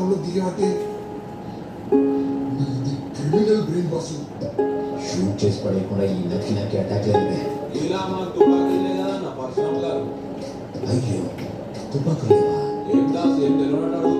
రంగంలో దిగేవంటే ఇది criminal brain boss. Shoot చేసి పడేయకుండా ఈ నక్కి అటాక్ లేదు. ఇలా మా తుపాకీ లేదా నా పర్సనల్ గారు. అయ్యో తుపాకు లేవా? ఏం దాస్ ఏం తెలియనట్టు